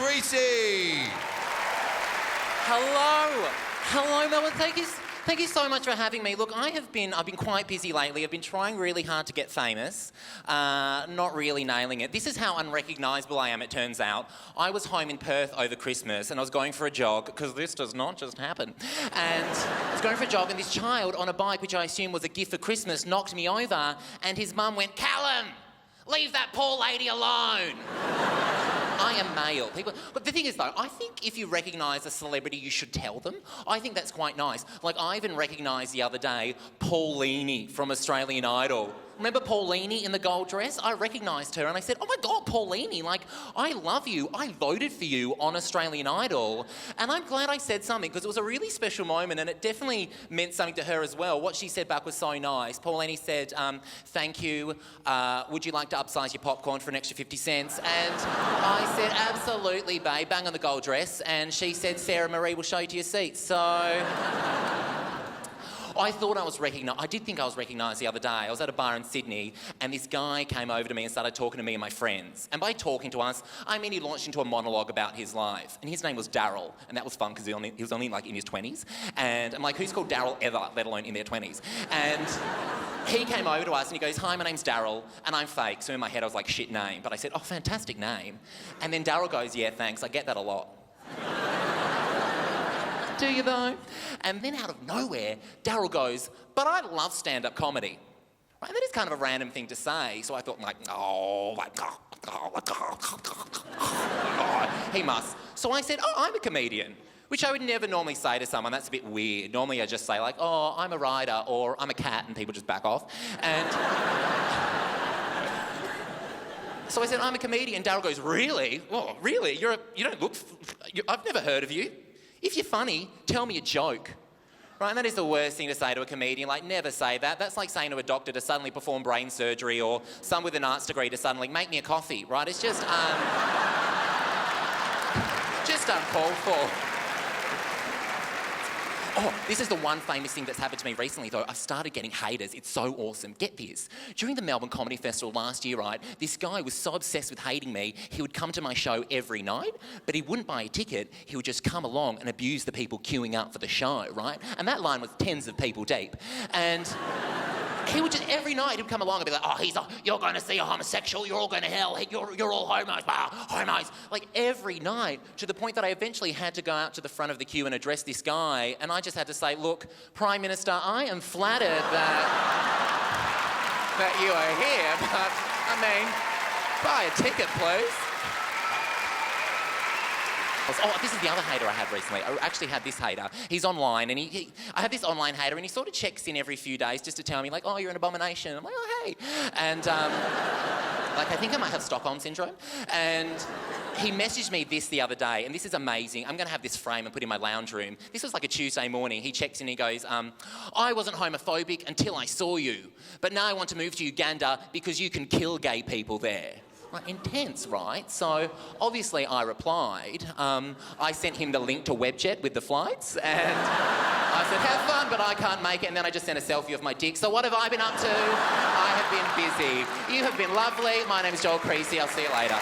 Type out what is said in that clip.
Creasey. Hello, Melbourne. Thank you so much for having me. Look, I've been quite busy lately. I've been trying really hard to get famous, not really nailing it. This is how unrecognisable I am, it turns out. I was home in Perth over Christmas and I was going for a jog, because this does not just happen. And I was going for a jog and this child on a bike, which I assume was a gift for Christmas, knocked me over and his mum went, "Callum, leave that poor lady alone." I am male. But the thing is, though, I think if you recognise a celebrity, you should tell them. I think that's quite nice. Like, I even recognised the other day Paulini from Australian Idol. Remember Paulini in the gold dress? I recognised her and I said, "Oh my God, Paulini, like, I love you. I voted for you on Australian Idol." And I'm glad I said something, because it was a really special moment and it definitely meant something to her as well. What she said back was so nice. Paulini said, "Thank you. Would you like to upsize your popcorn for an extra 50 cents? And I said, "Absolutely, babe. Bang on the gold dress." And she said, "Sarah Marie will show you to your seat." So I thought I was recognised. I did think I was recognised the other day. I was at a bar in Sydney and this guy came over to me and started talking to me and my friends. And by talking to us, I mean he launched into a monologue about his life. And his name was Daryl. And that was fun because he was only like in his 20s. And I'm like, who's called Daryl ever, let alone in their 20s? And he came over to us and he goes, "Hi, my name's Daryl and I'm fake." So in my head I was like, shit name. But I said, "Oh, fantastic name." And then Daryl goes, "Yeah, thanks. I get that a lot." Do you though? And then out of nowhere, Daryl goes, "But I love stand-up comedy." Right? And that is kind of a random thing to say. So I thought, he must. So I said, "Oh, I'm a comedian," which I would never normally say to someone. That's a bit weird. Normally I just say like, "Oh, I'm a writer," or "I'm a cat," and people just back off. And so I said, "I'm a comedian." Daryl goes, "Really? Oh, really? You don't look... I've never heard of you. If you're funny, tell me a joke." Right, and that is the worst thing to say to a comedian. Like, never say that. That's like saying to a doctor to suddenly perform brain surgery, or someone with an arts degree to suddenly make me a coffee, right? It's just, just uncalled for. Oh, this is the one famous thing that's happened to me recently, though. I've started getting haters. It's so awesome. Get this. During the Melbourne Comedy Festival last year, right, this guy was so obsessed with hating me, he would come to my show every night, but he wouldn't buy a ticket. He would just come along and abuse the people queuing up for the show, right? And that line was tens of people deep. And he would just, every night, he'd come along and be like, "Oh, you're going to see a homosexual, you're all going to hell, you're all homos, homos." Like, every night, to the point that I eventually had to go out to the front of the queue and address this guy, and I just had to say, "Look, Prime Minister, I am flattered that you are here, but, I mean, buy a ticket, please." Oh, this is the other hater I had recently. I actually had this hater. He's online, and I have this online hater, and he sort of checks in every few days just to tell me, like, "Oh, you're an abomination." I'm like, "Oh, hey." And, like, I think I might have Stockholm Syndrome. And he messaged me this the other day, and this is amazing. I'm going to have this frame and put in my lounge room. This was like a Tuesday morning. He checks in and he goes, "I wasn't homophobic until I saw you, but now I want to move to Uganda because you can kill gay people there." Like, intense, right? So obviously I replied. I sent him the link to Webjet with the flights, and I said, "Have fun, but I can't make it." And then I just sent a selfie of my dick. So what have I been up to? I have been busy. You have been lovely. My name is Joel Creasey. I'll see you later.